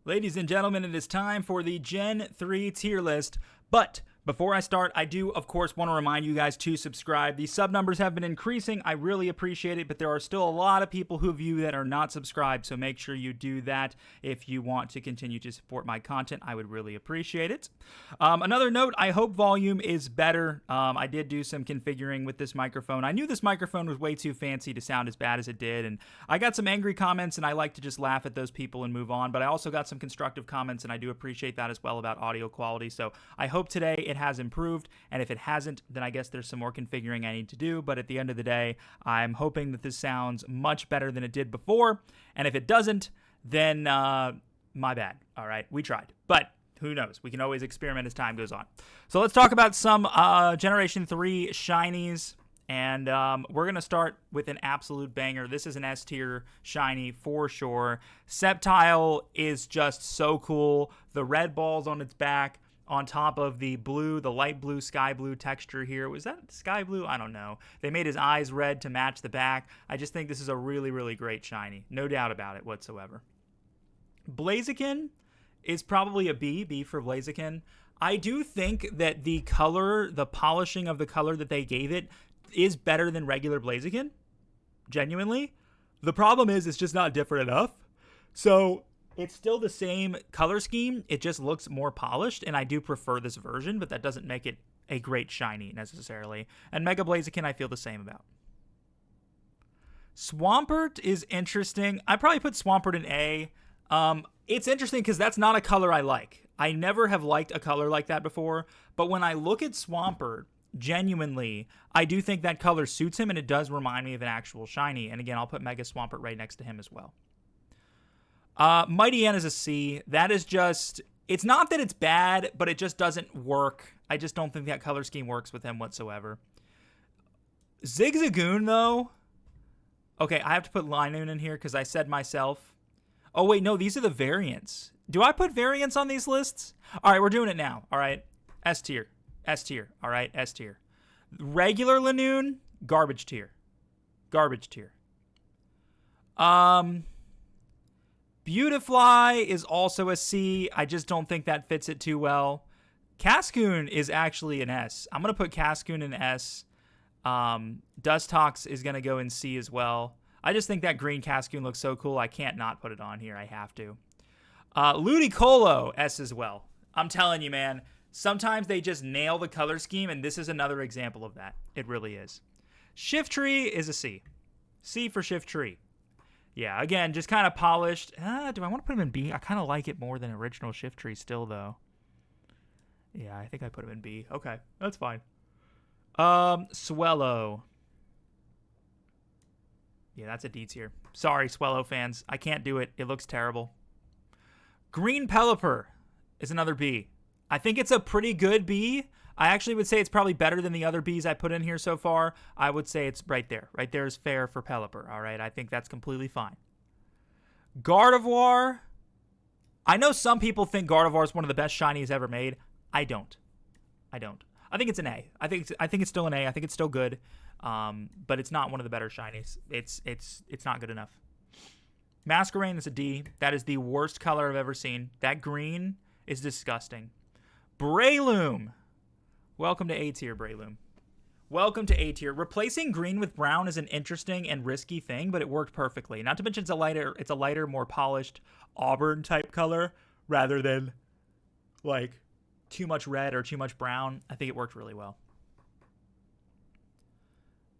Ladies and gentlemen, it is time for the Gen 3 tier list, but before I start, I do, of course, want to remind you guys to subscribe. The sub numbers have been increasing. I really appreciate it, but there are still a lot of people who view that are not subscribed, so make sure you do that if you want to continue to support my content. I would really appreciate it. Another note, I hope volume is better. I did do some configuring with this microphone. I knew this microphone was way too fancy to sound as bad as it did, and I got some angry comments, and I like to just laugh at those people and move on, but I also got some constructive comments, and I do appreciate that as well about audio quality, so I hope today it has improved, and if it hasn't, then I guess there's some more configuring I need to do, but at the end of the day, I'm hoping that this sounds much better than it did before, and if it doesn't, then my bad. All right, we tried, but who knows? We can always experiment as time goes on. So let's talk about some Generation 3 shinies, and we're going to start with an absolute banger. This is an S tier shiny for sure. Sceptile is just so cool. The red balls on its back, on top of the blue, the light blue, sky blue texture here. Was that sky blue? I don't know. They made his eyes red to match the back. I just think this is a really, really great shiny. No doubt about it whatsoever. Blaziken is probably a B for Blaziken. I do think that the color, the polishing of the color that they gave it is better than regular Blaziken. Genuinely. The problem is it's just not different enough. So it's still the same color scheme. It just looks more polished, and I do prefer this version, but that doesn't make it a great shiny necessarily. And Mega Blaziken, I feel the same about. Swampert is interesting. I probably put Swampert in A. It's interesting because that's not a color I like. I never have liked a color like that before, but when I look at Swampert, genuinely, I do think that color suits him, and it does remind me of an actual shiny. And again, I'll put Mega Swampert right next to him as well. Mighty N is a C. That is just, it's not that it's bad, but it just doesn't work. I just don't think that color scheme works with him whatsoever. Zigzagoon, though. Okay, I have to put Linoon in here because I said myself. Oh, wait, no, these are the variants. Do I put variants on these lists? All right, we're doing it now. All right, S tier. S tier. All right, S tier. Regular Linoon, garbage tier. Garbage tier. Beautifly is also a C. I just don't think that fits it too well. Cascoon is actually an S. I'm going to put Cascoon in S. Dustox is going to go in C as well. I just think that green Cascoon looks so cool. I can't not put it on here. I have to. Ludicolo, S as well. I'm telling you, man. Sometimes they just nail the color scheme, and this is another example of that. It really is. Shiftry is a C. C for Shiftry. Yeah, again, just kind of polished. Do I want to put him in B? I kind of like it more than original Shiftry still, though. Yeah, I think I put him in B. Okay, that's fine. Swellow. Yeah, that's a D tier. Sorry, Swellow fans. I can't do it. It looks terrible. Green Pelipper is another B. I think it's a pretty good B. I actually would say it's probably better than the other Bs I put in here so far. I would say it's right there. Right there is fair for Pelipper, all right? I think that's completely fine. Gardevoir. I know some people think Gardevoir is one of the best shinies ever made. I don't. I think it's an A. I think it's still an A. I think it's still good, but it's not one of the better shinies. It's not good enough. Masquerain is a D. That is the worst color I've ever seen. That green is disgusting. Breloom. Welcome to A tier, Breloom. Welcome to A tier. Replacing green with brown is an interesting and risky thing, but it worked perfectly. Not to mention it's a lighter, more polished auburn type color rather than like too much red or too much brown. I think it worked really well.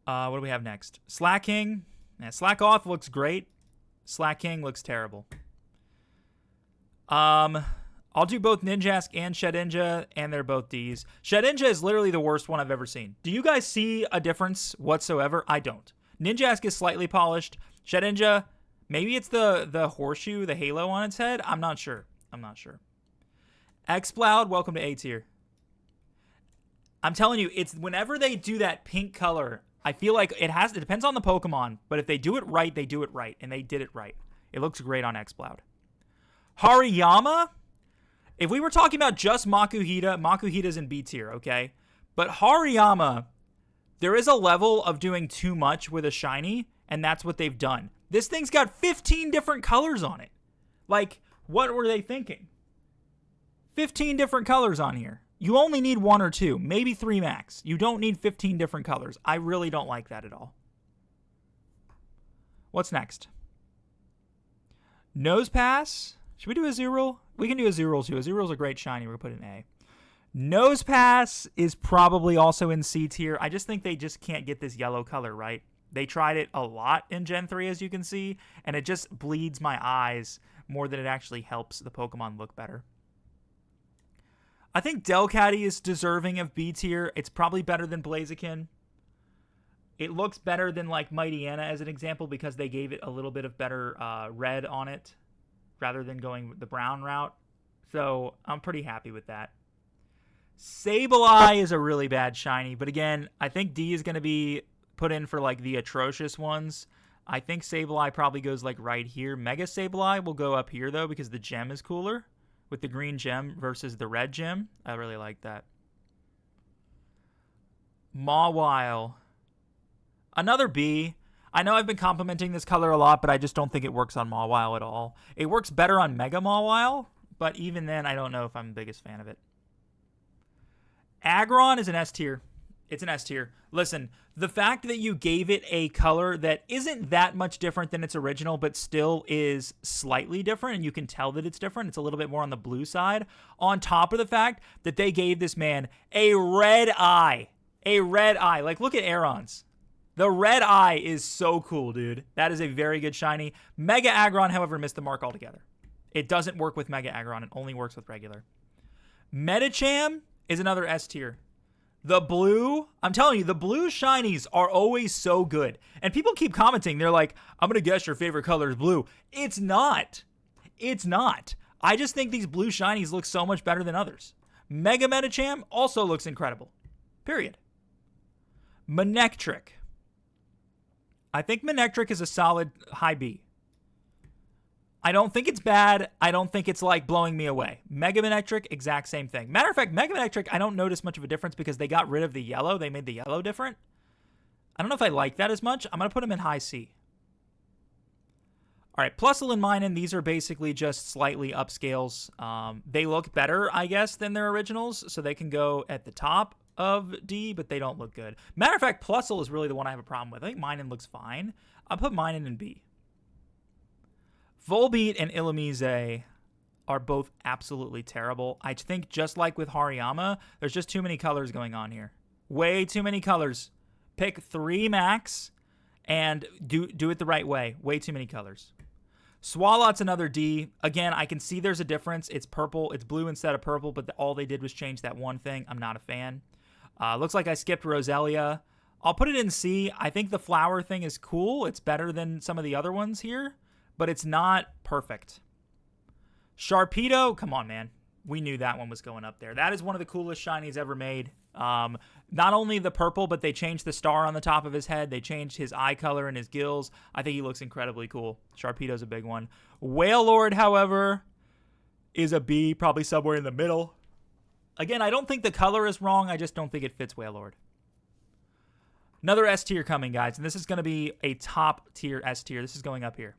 What do we have next? Slacking. Yeah, Slack Off looks great. Slacking looks terrible. I'll do both Ninjask and Shedinja, and they're both Ds. Shedinja is literally the worst one I've ever seen. Do you guys see a difference whatsoever? I don't. Ninjask is slightly polished. Shedinja, maybe it's the horseshoe, the halo on its head. I'm not sure. Exploud, welcome to A tier. I'm telling you, it's whenever they do that pink color, I feel like it depends on the Pokemon, but if they do it right, they do it right, and they did it right. It looks great on Exploud. Hariyama. If we were talking about just Makuhita's in B tier, okay? But Hariyama, there is a level of doing too much with a shiny, and that's what they've done. This thing's got 15 different colors on it. Like, What were they thinking? 15 different colors on here. You only need 1 or 2, maybe 3 max. You don't need 15 different colors. I really don't like that at all. What's next? Nose pass. Should we do a Azurill? We can do a Azurill too. Azurill's a great shiny. We're going to put an A. Nose pass is probably also in C tier. I just think they just can't get this yellow color right. They tried it a lot in Gen 3, as you can see, and it just bleeds my eyes more than it actually helps the Pokemon look better. I think Delcatty is deserving of B tier. It's probably better than Blaziken. It looks better than like Mighty Anna as an example because they gave it a little bit of better red on it rather than going the brown route. So I'm pretty happy with that. Sableye is a really bad shiny, but again, I think D is going to be put in for like the atrocious ones. I think Sableye probably goes like right here. Mega Sableye will go up here though because the gem is cooler with the green gem versus the red gem. I really like that. Mawile. Another B. I know I've been complimenting this color a lot, but I just don't think it works on Mawile at all. It works better on Mega Mawile, but even then, I don't know if I'm the biggest fan of it. Aggron is an S tier. It's an S tier. Listen, the fact that you gave it a color that isn't that much different than its original, but still is slightly different, and you can tell that it's different. It's a little bit more on the blue side. On top of the fact that they gave this man a red eye. A red eye. Like, look at Aeron's. The red eye is so cool, dude. That is a very good shiny. Mega Aggron, however, missed the mark altogether. It doesn't work with Mega Aggron. It only works with regular. Medicham is another S tier. The blue, I'm telling you, the blue shinies are always so good. And people keep commenting. They're like, I'm going to guess your favorite color is blue. It's not. It's not. I just think these blue shinies look so much better than others. Mega Medicham also looks incredible. Period. Manectric. I think Manectric is a solid high B. I don't think it's bad. I don't think it's like blowing me away. Mega Manectric, exact same thing. Matter of fact, Mega Manectric, I don't notice much of a difference because they got rid of the yellow. They made the yellow different. I don't know if I like that as much. I'm going to put them in high C. All right, Plusle and Minun, these are basically just slightly upscales. They look better, I guess, than their originals, so they can go at the top of D, but they don't look good. Matter of fact, Plusle is really the one I have a problem with. I think Minun looks fine. I'll put Minun in B. Volbeat and Illumise are both absolutely terrible. I think just like with Hariyama, there's just too many colors going on here. Way too many colors. Pick 3 max and do it the right way. Way too many colors. Swalot's another D. Again, I can see there's a difference. It's purple. It's blue instead of purple, but all they did was change that one thing. I'm not a fan. Looks like I skipped Roselia. I'll put it in C. I think the flower thing is cool. It's better than some of the other ones here, but it's not perfect. Sharpedo, come on, man. We knew that one was going up there. That is one of the coolest shinies ever made. Not only the purple, but they changed the star on the top of his head. They changed his eye color and his gills. I think he looks incredibly cool. Sharpedo's a big one. Wailord, however, is a B, probably somewhere in the middle. Again, I don't think the color is wrong. I just don't think it fits Wailord. Another S tier coming, guys, and this is going to be a top tier S tier. This is going up here.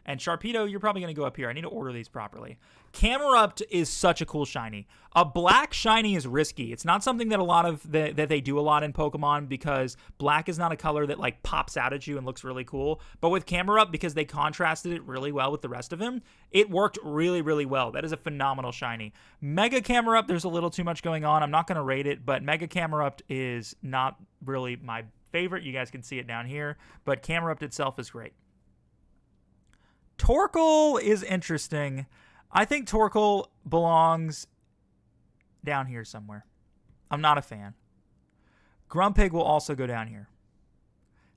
And Sharpedo, you're probably going to go up here. I need to order these properly. Camerupt is such a cool shiny. A black shiny is risky. It's not something that that they do a lot in Pokemon because black is not a color that like pops out at you and looks really cool. But with Camerupt, because they contrasted it really well with the rest of him, it worked really, really well. That is a phenomenal shiny. Mega Camerupt, there's a little too much going on. I'm not going to rate it, but Mega Camerupt is not really my favorite. You guys can see it down here, but Camerupt itself is great. Torkoal is interesting. I think Torkoal belongs down here somewhere. I'm not a fan. Grumpig will also go down here.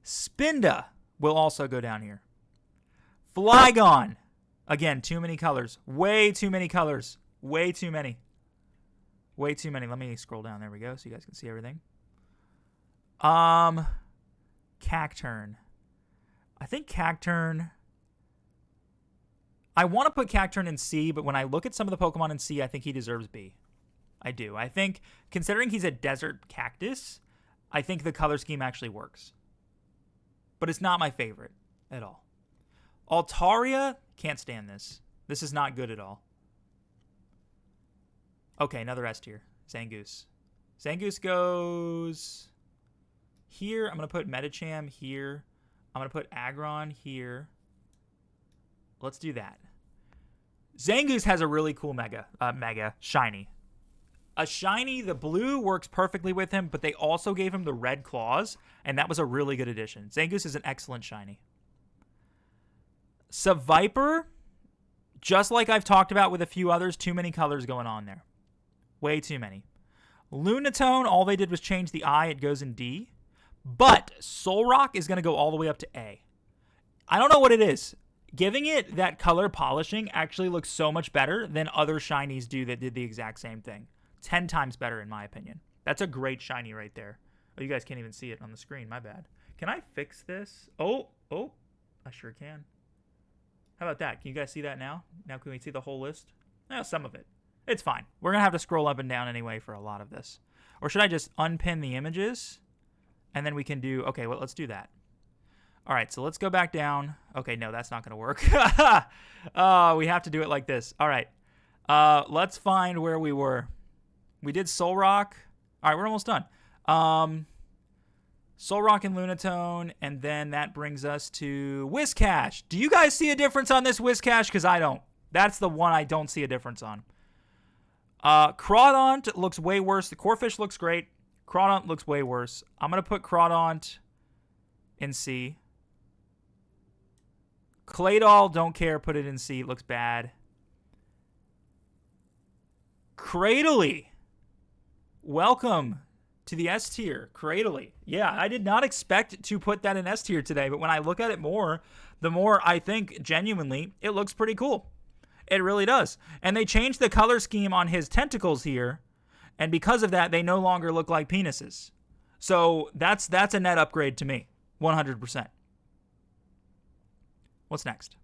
Spinda will also go down here. Flygon. Again, too many colors. Way too many colors. Way too many. Way too many. Let me scroll down. There we go so you guys can see everything. Cacturn. I think Cacturn... I want to put Cacturn in C, but when I look at some of the Pokemon in C, I think he deserves B. I do. I think, considering he's a desert cactus, I think the color scheme actually works. But it's not my favorite at all. Altaria, can't stand this. This is not good at all. Okay, another S tier. Zangoose. Zangoose goes here. I'm going to put Metacham here. I'm going to put Aggron here. Let's do that. Zangoose has a really cool mega shiny. A shiny, the blue works perfectly with him, but they also gave him the red claws, and that was a really good addition. Zangoose is an excellent shiny. Seviper, just like I've talked about with a few others, too many colors going on there. Way too many. Lunatone, all they did was change the I. It goes in D. But Solrock is going to go all the way up to A. I don't know what it is. Giving it that color polishing actually looks so much better than other shinies do that did the exact same thing. 10 times better, in my opinion. That's a great shiny right there. Oh, you guys can't even see it on the screen. My bad. Can I fix this? Oh, I sure can. How about that? Can you guys see that now? Now can we see the whole list? No, some of it. It's fine. We're going to have to scroll up and down anyway for a lot of this. Or should I just unpin the images? And then we can do... Okay, well, let's do that. All right, so let's go back down. Okay, no, that's not going to work. We have to do it like this. All right. Let's find where we were. We did Solrock. All right, we're almost done. Solrock and Lunatone, and then that brings us to Whiscash. Do you guys see a difference on this Whiscash? Because I don't. That's the one I don't see a difference on. Crawdaunt looks way worse. The Corphish looks great. Crawdaunt looks way worse. I'm going to put Crawdaunt in C. Claydol, don't care. Put it in C. It looks bad. Cradily. Welcome to the S tier. Cradily. Yeah, I did not expect to put that in S tier today, but when I look at it more, the more I think genuinely it looks pretty cool. It really does. And they changed the color scheme on his tentacles here, and because of that, they no longer look like penises. So that's a net upgrade to me. 100%. What's next?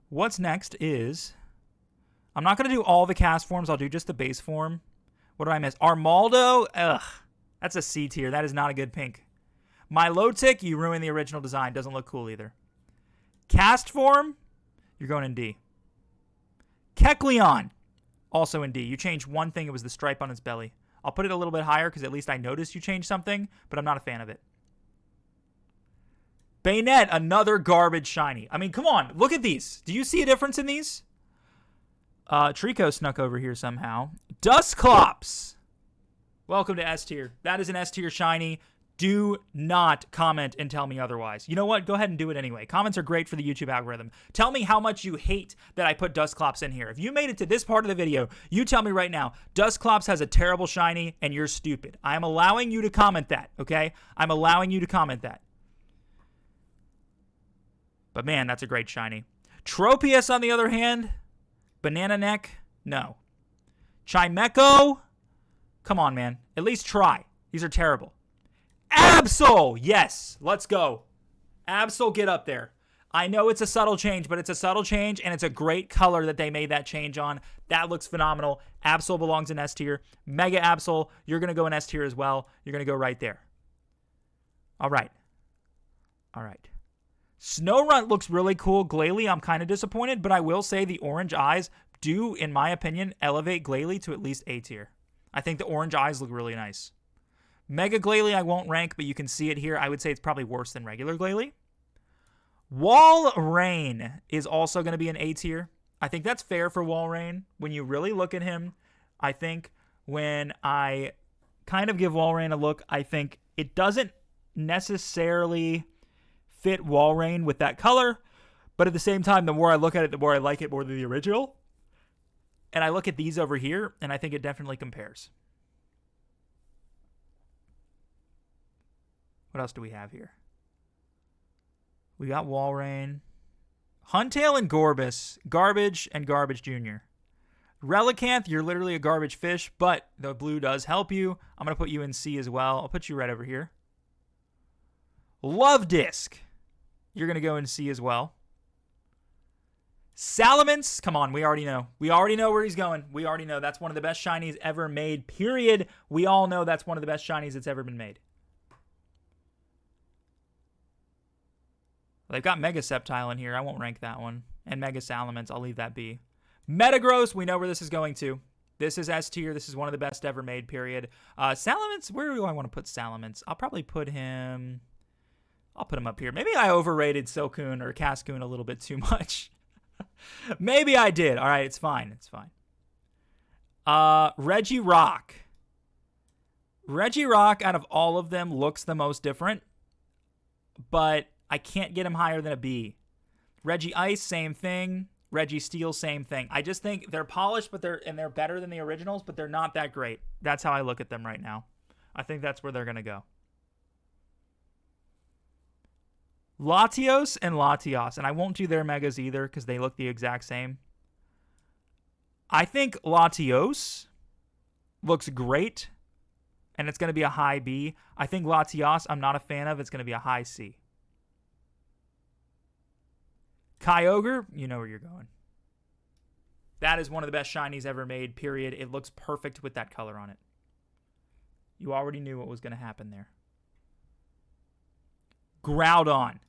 What's next is... I'm not going to do all the cast forms. I'll do just the base form. What do I miss? Armaldo? Ugh. That's a C tier. That is not a good pink. Milotic, you ruined the original design. Doesn't look cool either. Cast form? You're going in D. Kecleon, also in D. You changed one thing. It was the stripe on its belly. I'll put it a little bit higher because at least I noticed you changed something, but I'm not a fan of it. Bayonet, another garbage shiny. I mean, come on. Look at these. Do you see a difference in these? Trico snuck over here somehow. Dusclops. Welcome to S tier. That is an S tier shiny. Do not comment and tell me otherwise. You know what? Go ahead and do it anyway. Comments are great for the YouTube algorithm. Tell me how much you hate that I put Dusclops in here. If you made it to this part of the video, you tell me right now, Dusclops has a terrible shiny and you're stupid. I am allowing you to comment that, okay? I'm allowing you to comment that. But man, that's a great shiny. Tropius, on the other hand, Banana Neck, no. Chimecho, come on, man. At least try. These are terrible. Absol, yes, let's go. Absol, get up there. I know it's a subtle change, but it's a subtle change, and it's a great color that they made that change on. That looks phenomenal. Absol belongs in S tier. Mega Absol, you're going to go in S tier as well. You're going to go right there. All right. All right. Snorunt looks really cool. Glalie, I'm kind of disappointed, but I will say the orange eyes do, in my opinion, elevate Glalie to at least A tier. I think the orange eyes look really nice. Mega Glalie I won't rank, but you can see it here. I would say it's probably worse than regular Glalie. Walrein is also going to be an A tier. I think that's fair for Walrein. When you really look at him, I think when I kind of give Walrein a look, I think it doesn't necessarily fit Walrein with that color, but at the same time, the more I look at it, the more I like it more than the original. And I look at these over here, and I think it definitely compares. What else do we have here? We got Walrein. Huntail and Gorbis. Garbage and Garbage Jr. Relicanth, you're literally a garbage fish, but the blue does help you. I'm going to put you in C as well. I'll put you right over here. Love Disc. You're going to go in C as well. Salamence, come on, we already know. We already know where he's going. We already know that's one of the best shinies ever made, period. We all know that's one of the best shinies that's ever been made. They've got Mega Sceptile in here. I won't rank that one. and Mega Salamence. I'll leave that be. Metagross, we know where this is going to. This is S tier. This is one of the best ever made, period. Salamence, where do I want to put Salamence? I'll probably put him... I'll put him up here. Maybe I overrated Silcoon or Cascoon a little bit too much. Maybe I did. All right, it's fine. It's fine. Regirock. Regirock, out of all of them, looks the most different. But I can't get him higher than a B. Regice, same thing. Registeel, same thing. I just think they're polished, but they're better than the originals, but they're not that great. That's how I look at them right now. I think that's where they're going to go. Latios and Latios, and I won't do their megas either because they look the exact same. I think Latios looks great, and it's going to be a high B. I think Latios, I'm not a fan of. It's going to be a high C. Kyogre, you know where you're going. That is one of the best shinies ever made, period. It looks perfect with that color on it. You already knew what was going to happen there. Groudon.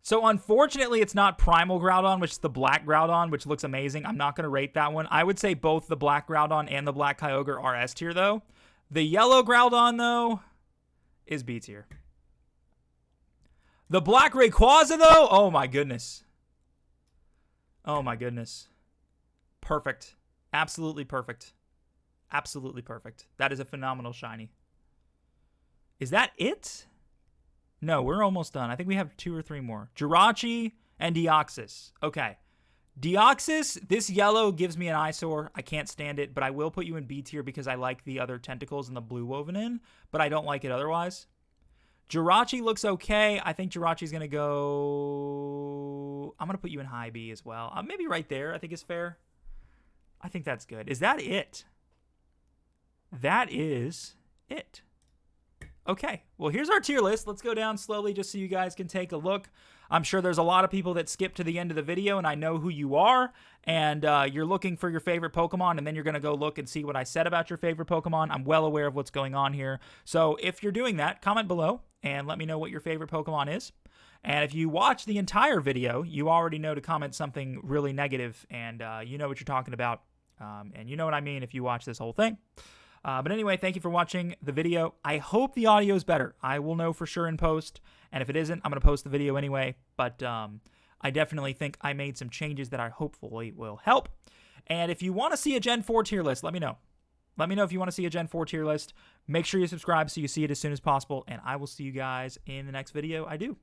So unfortunately, it's not Primal Groudon, which is the black Groudon, which looks amazing. I'm not going to rate that one. I would say both the black Groudon and the black Kyogre are S tier, though. The yellow Groudon, though, is B tier. The black Rayquaza, though, oh my goodness. Oh my goodness. Perfect. Absolutely perfect. Absolutely perfect. That is a phenomenal shiny. Is that it? No, we're almost done. I think we have 2 or 3 more. Jirachi and Deoxys. Okay. Deoxys, this yellow gives me an eyesore. I can't stand it, but I will put you in B tier because I like the other tentacles and the blue woven in, but I don't like it otherwise. Jirachi looks okay. I think Jirachi's going to go... I'm going to put you in high B as well. Maybe right there, I think is fair. I think that's good. Is that it? That is it. Okay, well, here's our tier list. Let's go down slowly just so you guys can take a look. I'm sure there's a lot of people that skip to the end of the video, and I know who you are, and you're looking for your favorite Pokemon, and then you're going to go look and see what I said about your favorite Pokemon. I'm well aware of what's going on here. So if you're doing that, comment below and let me know what your favorite Pokemon is. And if you watch the entire video, you already know to comment something really negative, and you know what you're talking about, and you know what I mean if you watch this whole thing. But anyway, thank you for watching the video. I hope the audio is better. I will know for sure in post. And if it isn't, I'm going to post the video anyway. But I definitely think I made some changes that I hopefully will help. And if you want to see a Gen 4 tier list, let me know. Let me know if you want to see a Gen 4 tier list. Make sure you subscribe so you see it as soon as possible. And I will see you guys in the next video I do.